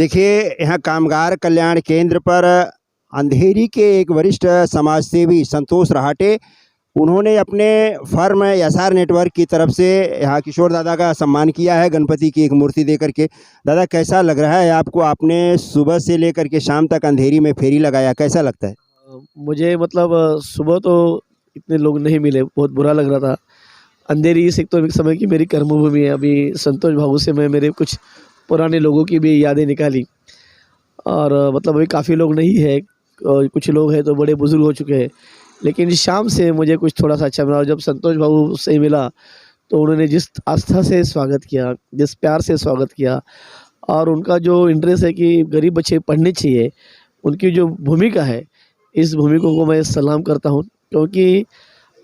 देखिए, यहाँ कामगार कल्याण केंद्र पर अंधेरी के एक वरिष्ठ समाज सेवी संतोष रहाटे, उन्होंने अपने फर्म एसआर नेटवर्क की तरफ से यहाँ किशोर दादा का सम्मान किया है गणपति की एक मूर्ति दे करके। दादा, कैसा लग रहा है आपको? आपने सुबह से लेकर के शाम तक अंधेरी में फेरी लगाया, कैसा लगता है? मुझे मतलब सुबह तो इतने लोग नहीं मिले, बहुत बुरा लग रहा था। अंधेरी इस एक तो एक समय की मेरी कर्मभूमि है। अभी संतोष बाबू से मैं मेरे कुछ पुराने लोगों की भी यादें निकाली और मतलब अभी काफ़ी लोग नहीं है और कुछ लोग हैं तो बड़े बुजुर्ग हो चुके हैं, लेकिन शाम से मुझे कुछ थोड़ा सा अच्छा मिला। और जब संतोष बाबू से मिला तो उन्होंने जिस आस्था से स्वागत किया, जिस प्यार से स्वागत किया और उनका जो इंटरेस्ट है कि गरीब बच्चे पढ़ने चाहिए, उनकी जो भूमिका है, इस भूमिका को मैं सलाम करता हूँ। क्योंकि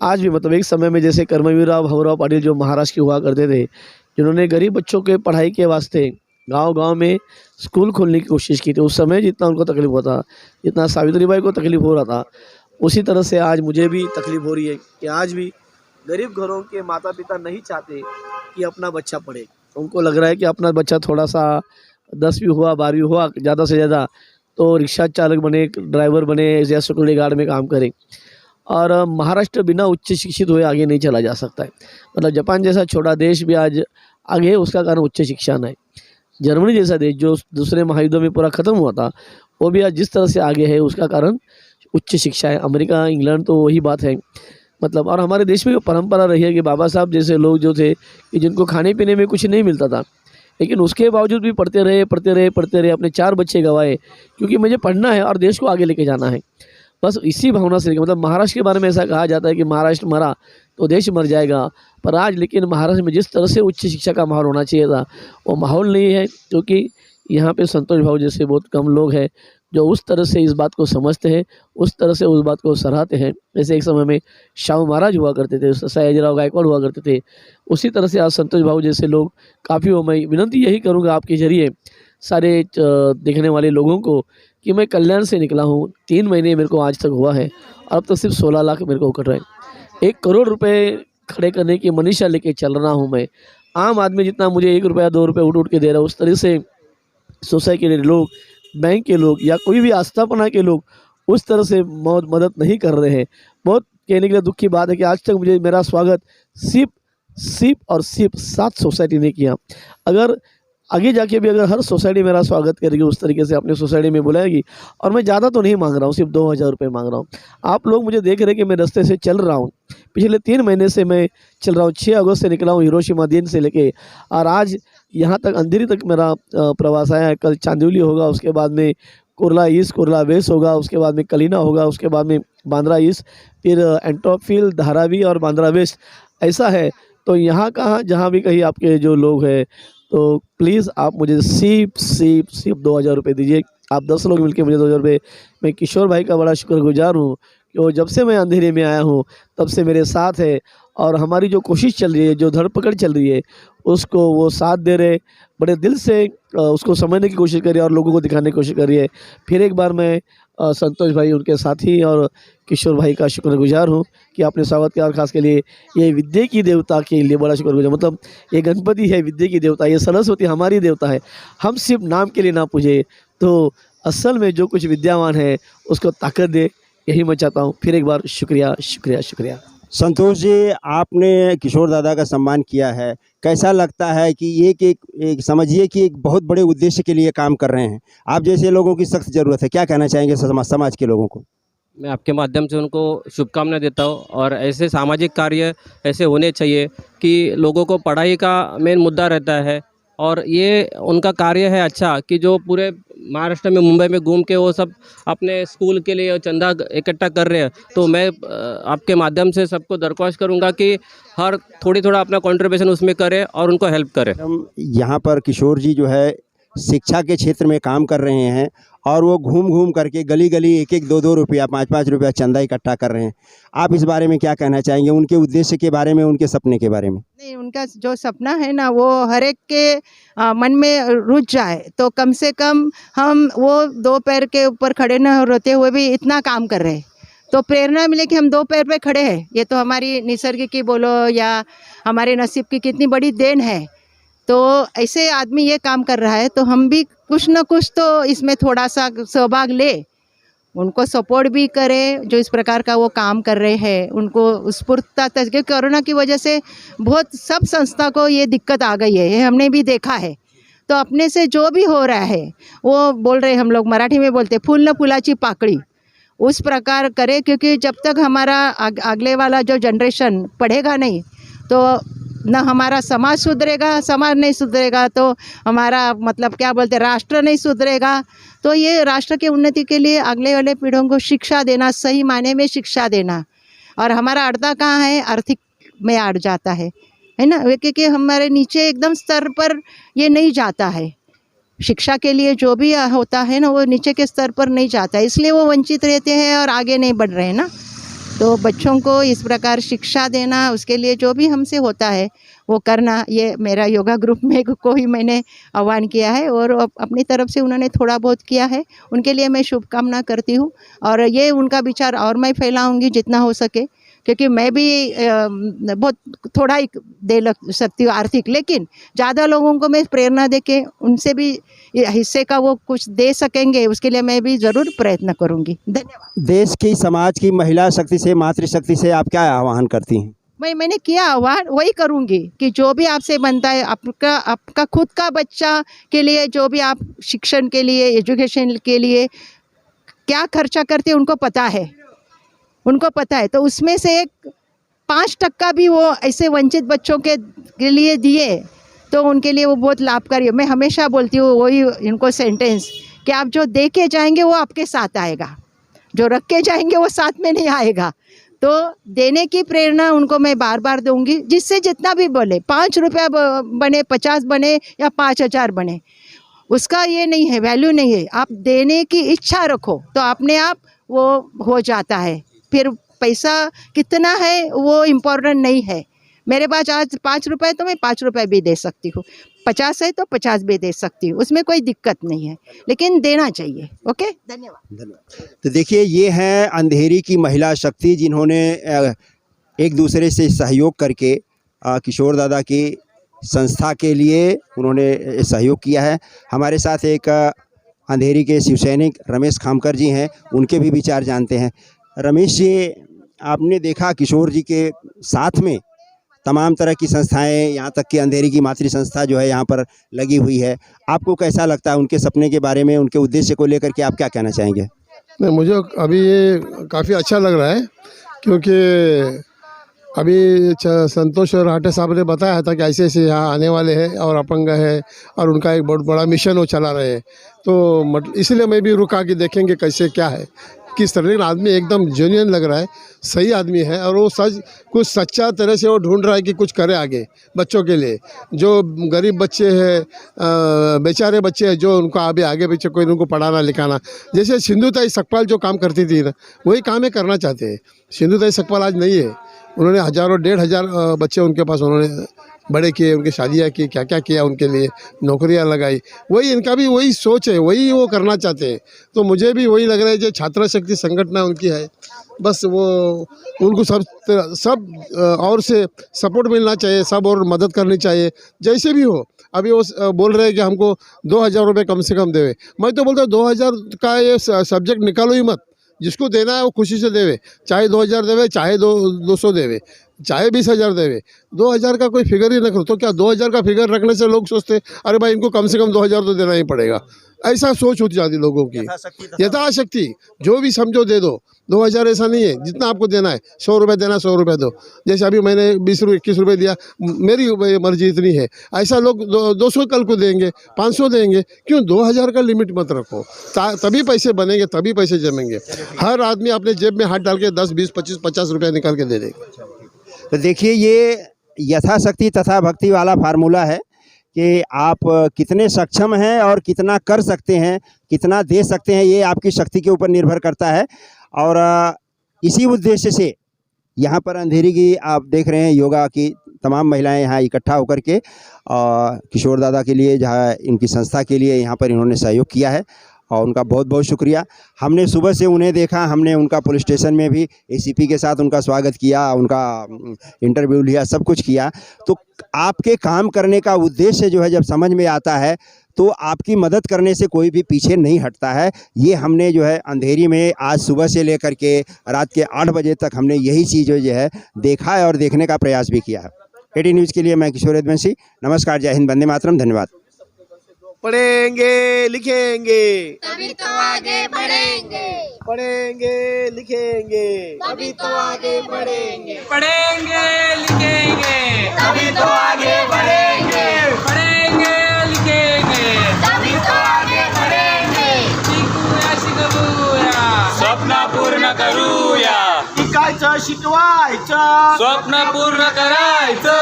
आज भी मतलब एक समय में जैसे कर्मवीरराव भाऊराव पाटिल जो महाराष्ट्र के हुआ करते थे, जिन्होंने गरीब बच्चों के पढ़ाई के वास्ते गांव-गांव में स्कूल खोलने की कोशिश की थी। उस समय जितना उनको तकलीफ हुआ था, जितना सावित्रीबाई को तकलीफ हो रहा था, उसी तरह से आज मुझे भी तकलीफ हो रही है कि आज भी गरीब घरों के माता-पिता नहीं चाहते कि अपना बच्चा पढ़े। उनको लग रहा है कि अपना बच्चा थोड़ा-सा 10वीं हुआ, 12वीं हुआ, ज़्यादा से ज़्यादा तो रिक्शा चालक बने, ड्राइवर बने या सिक्योरिटी गार्ड में काम करें। और महाराष्ट्र बिना उच्च शिक्षित हुए आगे नहीं चला जा सकता है। मतलब जापान जैसा छोटा देश भी आज आगे है, उसका कारण उच्च शिक्षा है। जर्मनी जैसा देश जो दूसरे महायुद्धों में पूरा ख़त्म हुआ था, वो भी आज जिस तरह से आगे है उसका कारण उच्च शिक्षा है। अमेरिका, इंग्लैंड तो वही बात है। मतलब और हमारे देश में वो परंपरा रही है कि बाबा साहब जैसे लोग जो थे कि जिनको खाने पीने में कुछ नहीं मिलता था, लेकिन उसके बावजूद भी पढ़ते रहे, पढ़ते रहे, पढ़ते रहे, अपने 4 बच्चे गँवाए क्योंकि मुझे पढ़ना है और देश को आगे लेके जाना है। बस इसी भावना से मतलब महाराष्ट्र के बारे में ऐसा कहा जाता है कि महाराष्ट्र मरा तो देश मर जाएगा, पर आज लेकिन महाराष्ट्र में जिस तरह से उच्च शिक्षा का माहौल होना चाहिए था, वो माहौल नहीं है। क्योंकि यहाँ पे संतोष भाऊ जैसे बहुत कम लोग हैं जो उस तरह से इस बात को समझते हैं, उस तरह से उस बात को सराहते हैं। जैसे एक समय में शाहू महाराज हुआ करते थे, सयाजीराव गायकवाड़ हुआ करते थे, उसी तरह से आज संतोष भाऊ जैसे लोग काफ़ी हो। मैं विनती यही करूँगा आपके ज़रिए सारे देखने वाले लोगों को कि मैं कल्याण से निकला हूँ, 3 महीने मेरे को आज तक हुआ है, अब तो सिर्फ 16 लाख मेरे को कट रहे हैं। 1 करोड़ रुपए खड़े करने की मनीषा लेके चल रहा हूँ मैं। आम आदमी जितना मुझे 1 रुपया 2 रुपये उठ के दे रहा है, उस तरह से सोसाइटी के लोग, बैंक के लोग या कोई भी आस्थापना के लोग उस तरह से मदद नहीं कर रहे हैं। बहुत कहने के लिए दुख की बात है कि आज तक मुझे मेरा स्वागत सिर्फ 7 सोसाइटी ने किया। अगर आगे जाके भी अगर हर सोसाइटी मेरा स्वागत करेगी, उस तरीके से अपनी सोसाइटी में बुलाएगी, और मैं ज़्यादा तो नहीं मांग रहा हूँ, सिर्फ 2000 रुपये मांग रहा हूँ। आप लोग मुझे देख रहे हैं कि मैं रास्ते से चल रहा हूँ, पिछले 3 महीने से मैं चल रहा हूँ। 6 अगस्त से निकला हूँ हिरोशिमा दिन से लेके, और आज यहाँ तक अंधेरी तक मेरा प्रवास आया है। कल चांदौली होगा, उसके बाद में कुर्ला ईस्ट, कुर्ला वेस्ट होगा, उसके बाद में कलीना होगा, उसके बाद में बांद्रा ईस्ट, फिर एंटोफिल, धारावी और बांद्रा वेस्ट। ऐसा है तो यहाँ कहाँ जहाँ भी कहीं आपके जो लोग हैं तो प्लीज़ आप मुझे सिर्फ 2000 रुपये दीजिए। आप 10 लोग मिलके मुझे 2000 रुपये। मैं किशोर भाई का बड़ा शुक्रगुजार हूँ कि वो जब से मैं अंधेरे में आया हूँ तब से मेरे साथ है, और हमारी जो कोशिश चल रही है, जो धरपकड़ चल रही है, उसको वो साथ दे रहे, बड़े दिल से उसको समझने की कोशिश कर रही है और लोगों को दिखाने की कोशिश कर रही है। फिर एक बार मैं संतोष भाई, उनके साथी और किशोर भाई का शुक्रगुजार हूँ कि आपने स्वागत किया। और ख़ास के लिए ये विद्या की देवता के लिए बड़ा शुक्रगुजार। मतलब ये गणपति है विद्या की देवता, ये सरस्वती हमारी देवता है। हम सिर्फ नाम के लिए ना पूजे तो असल में जो कुछ विद्यावान है उसको ताकत दे, यही मैं चाहता हूँ। फिर एक बार शुक्रिया शुक्रिया शुक्रिया। संतोष जी, आपने किशोर दादा का सम्मान किया है, कैसा लगता है कि एक समझिए कि एक बहुत बड़े उद्देश्य के लिए काम कर रहे हैं। आप जैसे लोगों की सख्त ज़रूरत है, क्या कहना चाहेंगे समाज के लोगों को? मैं आपके माध्यम से उनको शुभकामनाएं देता हूँ, और ऐसे सामाजिक कार्य ऐसे होने चाहिए कि लोगों को पढ़ाई का मेन मुद्दा रहता है, और ये उनका कार्य है अच्छा कि जो पूरे महाराष्ट्र में, मुंबई में घूम के वो सब अपने स्कूल के लिए चंदा इकट्ठा कर रहे हैं। तो मैं आपके माध्यम से सबको दरख्वास्त करूंगा कि हर थोड़ा अपना कंट्रीब्यूशन उसमें करें और उनको हेल्प करें। हम यहाँ पर किशोर जी जो है शिक्षा के क्षेत्र में काम कर रहे हैं, और वो घूम घूम करके गली गली 1-1, 2-2 रुपया, 5-5 रुपया चंदा इकट्ठा कर रहे हैं। आप इस बारे में क्या कहना चाहेंगे, उनके उद्देश्य के बारे में, उनके सपने के बारे में? नहीं, उनका जो सपना है ना वो हर एक के मन में रुच जाए, तो कम से कम हम वो 2 पैर के ऊपर खड़े न रहते हुए भी इतना काम कर रहे हैं, तो प्रेरणा मिले कि हम 2 पैर पे खड़े हैं। ये तो हमारी निसर्ग की बोलो या हमारे नसीब की कितनी बड़ी देन है। तो ऐसे आदमी ये काम कर रहा है तो हम भी कुछ ना कुछ तो इसमें थोड़ा सा सहभाग ले, उनको सपोर्ट भी करें जो इस प्रकार का वो काम कर रहे हैं, उनको स्फूर्तता क्योंकि कोरोना की वजह से बहुत सब संस्था को ये दिक्कत आ गई है, ये हमने भी देखा है। तो अपने से जो भी हो रहा है वो बोल रहे, हम लोग मराठी में बोलते फूल न फुलाची पाकड़ी, उस प्रकार करे, क्योंकि जब तक हमारा अगले वाला जो जनरेशन पढ़ेगा नहीं तो ना हमारा समाज सुधरेगा, समाज नहीं सुधरेगा तो हमारा मतलब क्या बोलते राष्ट्र नहीं सुधरेगा। तो ये राष्ट्र की उन्नति के लिए अगले वाले पीढ़ियों को शिक्षा देना, सही मायने में शिक्षा देना। और हमारा अड़ता कहाँ है, आर्थिक में अड़ जाता है ना, क्योंकि हमारे नीचे एकदम स्तर पर ये नहीं जाता है। शिक्षा के लिए जो भी होता है ना वो नीचे के स्तर पर नहीं जाता है, इसलिए वो वंचित रहते हैं और आगे नहीं बढ़ रहे हैं ना। तो बच्चों को इस प्रकार शिक्षा देना, उसके लिए जो भी हमसे होता है वो करना, ये मेरा योगा ग्रुप में को ही मैंने आह्वान किया है और अपनी तरफ से उन्होंने थोड़ा बहुत किया है, उनके लिए मैं शुभकामना करती हूँ। और ये उनका विचार और मैं फैलाऊँगी जितना हो सके, क्योंकि मैं भी बहुत थोड़ा ही दे सकती हूँ आर्थिक, लेकिन ज़्यादा लोगों को मैं प्रेरणा दे के उनसे भी हिस्से का वो कुछ दे सकेंगे, उसके लिए मैं भी ज़रूर प्रयत्न करूँगी। धन्यवाद। देश की, समाज की महिला शक्ति से, मातृशक्ति से आप क्या आह्वान करती हैं? मैंने किया आह्वान वही करूँगी कि जो भी आपसे बनता है, आपका खुद का बच्चा के लिए जो भी आप शिक्षण के लिए, एजुकेशन के लिए क्या खर्चा करते हैं उनको पता है। तो उसमें से एक 5% भी वो ऐसे वंचित बच्चों के लिए दिए तो उनके लिए वो बहुत लाभकारी है। मैं हमेशा बोलती हूँ वही इनको सेंटेंस कि आप जो दे के जाएंगे वो आपके साथ आएगा, जो रख के जाएंगे वो साथ में नहीं आएगा। तो देने की प्रेरणा उनको मैं बार बार दूंगी, जिससे जितना भी बोले, 5 रुपया बने, 50 बने या 5000 बने, उसका ये नहीं है, वैल्यू नहीं है। आप देने की इच्छा रखो तो अपने आप वो हो जाता है। फिर पैसा कितना है वो इम्पोर्टेंट नहीं है। मेरे पास आज 5 रुपए तो मैं 5 रुपए भी दे सकती हूँ, 50 है तो 50 भी दे सकती हूँ, उसमें कोई दिक्कत नहीं है, लेकिन देना चाहिए। ओके, धन्यवाद। तो देखिए, ये है अंधेरी की महिला शक्ति, जिन्होंने एक दूसरे से सहयोग करके किशोर दादा की संस्था के लिए उन्होंने सहयोग किया है। हमारे साथ एक अंधेरी के शिवसैनिक रमेश खामकर जी हैं, उनके भी विचार जानते हैं। रमेश जी, आपने देखा किशोर जी के साथ में तमाम तरह की संस्थाएं, यहाँ तक कि अंधेरी की मातृ संस्था जो है यहाँ पर लगी हुई है। आपको कैसा लगता है उनके सपने के बारे में, उनके उद्देश्य को लेकर के आप क्या कहना चाहेंगे? नहीं, मुझे अभी ये काफ़ी अच्छा लग रहा है, क्योंकि अभी संतोष राहटे साहब ने बताया था कि ऐसे ऐसे यहाँ आने वाले हैं और अपंग है और उनका एक बहुत बड़ा मिशन वो चला रहे हैं। तो मतलब इसलिए मैं भी रुका कि देखेंगे कैसे क्या है, किस तरह। लेकिन आदमी एकदम जेन्युइन लग रहा है, सही आदमी है और वो कुछ सच्चा तरह से वो ढूंढ रहा है कि कुछ करे आगे बच्चों के लिए। जो गरीब बच्चे हैं, बेचारे बच्चे हैं, जो उनको आगे पीछे कोई उनको पढ़ाना लिखाना, जैसे सिंधुताई सकपाल जो काम करती थी ना, वही काम है करना चाहते हैं। सिंधुताई सकपाल आज नहीं है, उन्होंने 1000-1500 बच्चे उनके पास उन्होंने बड़े किए, उनकी शादियाँ की, क्या क्या किया उनके लिए, नौकरियां लगाई। वही इनका भी वही सोच है, वही वो करना चाहते हैं। तो मुझे भी वही लग रहा है, जो छात्र शक्ति संगठन उनकी है, बस वो उनको सब और से सपोर्ट मिलना चाहिए, सब और मदद करनी चाहिए, जैसे भी हो। अभी वो बोल रहे हैं कि हमको 2000 रुपये कम से कम देवे। मैं तो बोलता हूँ 2000 का ये सब्जेक्ट निकालो ही मत, जिसको देना है वो खुशी से देवे, चाहे 2000 देवे, चाहे 200 देवे, चाहे 20,000 देवे। 2000 का कोई फिगर ही न करो। तो क्या 2000 का फिगर रखने से लोग सोचते अरे भाई इनको कम से कम 2000 तो देना ही पड़ेगा, ऐसा सोच होती जाती लोगों की। यथाशक्ति जो भी समझो दे दो, 2000 ऐसा नहीं है, जितना आपको देना है 100 रुपये देना, 100 रुपये दो। जैसे अभी मैंने 20 रुपये 21 रुपये दिया, मेरी मर्जी इतनी है। ऐसा लोग 200 कल को देंगे, 500 देंगे, क्यों 2000 का लिमिट मत रखो, तभी पैसे बनेंगे, तभी पैसे जमेंगे। हर आदमी अपने जेब में हाथ डाल के 10, 20, 25, 50 रुपये निकाल के दे देगा। तो देखिए, ये यथाशक्ति तथा भक्ति वाला फार्मूला है कि आप कितने सक्षम हैं और कितना कर सकते हैं, कितना दे सकते हैं, ये आपकी शक्ति के ऊपर निर्भर करता है। और इसी उद्देश्य से यहाँ पर अंधेरी की आप देख रहे हैं योगा की तमाम महिलाएं यहाँ इकट्ठा होकर के किशोर दादा के लिए, जहाँ इनकी संस्था के लिए यहाँ पर इन्होंने सहयोग किया है। और उनका बहुत बहुत शुक्रिया। हमने सुबह से उन्हें देखा, हमने उनका पुलिस स्टेशन में भी एसीपी के साथ उनका स्वागत किया, उनका इंटरव्यू लिया, सब कुछ किया। तो आपके काम करने का उद्देश्य जो है जब समझ में आता है तो आपकी मदद करने से कोई भी पीछे नहीं हटता है। ये हमने जो है अंधेरी में आज सुबह से लेकर के रात के 8 बजे तक हमने यही चीज़ जो है देखा है और देखने का प्रयास भी किया है। एटी न्यूज़ के लिए मैं किशोर यदुवंशी, नमस्कार, जय हिंद, वंदे मातरम, धन्यवाद। पढ़ेंगे लिखेंगे तभी तो आगे बढ़ेंगे, पढ़ेंगे लिखेंगे तभी तो आगे बढ़ेंगे, पढ़ेंगे लिखेंगे तभी तो आगे बढ़ेंगे, पढ़ेंगे लिखेंगे तभी तो आगे बढ़ेंगे। शिकूया शिकवूया स्वप्न पूर्ण करूया, शिकायचं शिकवायचं स्वप्न पूर्ण करायचं।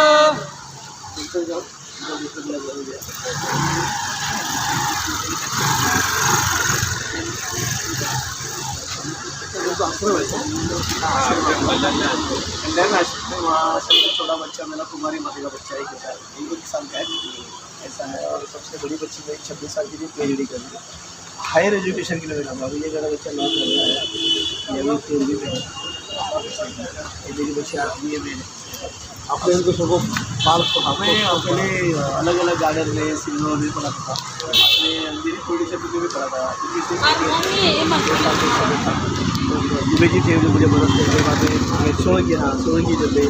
छोटा बच्चा मेरा कुमारी माता का बच्चा एक है, 1 साल का है, ऐसा है। और सबसे बड़ी बच्ची मेरी 26 साल की थी, PhD कर रही है, हायर एजुकेशन के लिए मिला। अभी ये मेरा बच्चा 9 में है, ये अभी 4वीं में है, ये मेरी बच्ची 8वीं में है। अपने उनको सबको पार्क को हमें अपने अलग अलग गार्डन में सिंगरों में पढ़ा था, अपने अंधेरी पुलिस में भी पढ़ा था। दुबे जी थे जो मुझे मदद करते, बाद में सोलंकी जो थे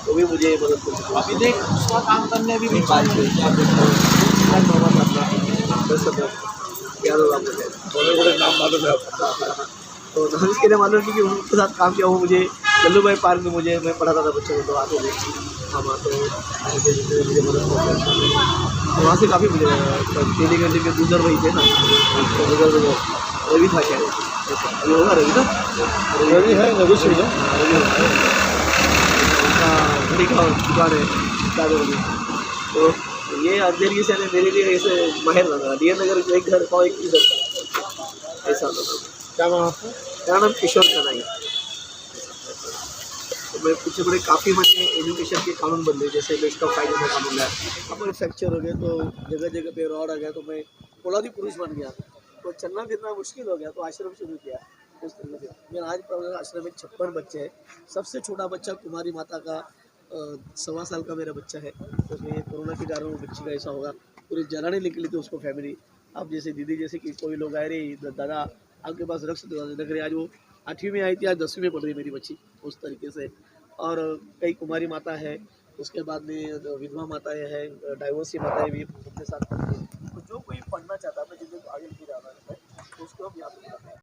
वो भी मुझे मदद करते। अभी देख उसका काम करने भी बात नाम मालूम है, तो नाम इसके लिए मालूम कि उनके साथ काम किया। वो मुझे लल्लू भाई पार्क में मैं पढ़ाता था बच्चों को, तो आते थे हम, तो मुझे मदद करते। तो वहाँ से काफ़ी मुझे टेलीगंजे के गुजर वही थे ना, तो गुजर रवि था क्या, अभी होगा रवि ना, रवि है, रवि से रवि घड़ी का दुकान है दादे वाली। तो ये अंधेरी से मेरे लिए ऐसे माहिर लगा, DN नगर एक घर का एक इधर ऐसा लगा। क्या नाम आपका? मेरा नाम किशोर कनाई। तो मैं पीछे बड़े काफ़ी मैंने एजुकेशन के कानून बदले, जैसे बेस्ट ऑफ फाइनेंस का कानून है। अब फ्रैक्चर हो गए तो जगह जगह पे रॉड आ गया, तो मैं पोलादी पुरुष बन गया, तो चलना फिरना मुश्किल हो गया, तो आश्रम शुरू किया। उस तरीके से मेरा आज प्रॉब्लम, आश्रम में 56 बच्चे हैं। सबसे छोटा बच्चा कुमारी माता का 1.25 साल का मेरा बच्चा है। तो मैं कोरोना के कारण वो बच्चे का ऐसा होगा, पूरी जलाने निकली थी उसको फैमिली। अब जैसे दीदी जैसे कि कोई लोग आए, रे दादा आपके पास रख रहे, आज वो 8वीं में आई थी, आज 10वीं में पढ़ रही मेरी बच्ची, उस तरीके से। और कई कुमारी माता है, उसके बाद में विधवा माताएँ हैं, डाइवोर्सी माताएँ भी उनके साथ पढ़ती हैं। तो जो कोई पढ़ना चाहता है, जिनको आगे लेके जाना है, उसको हम यहाँ पे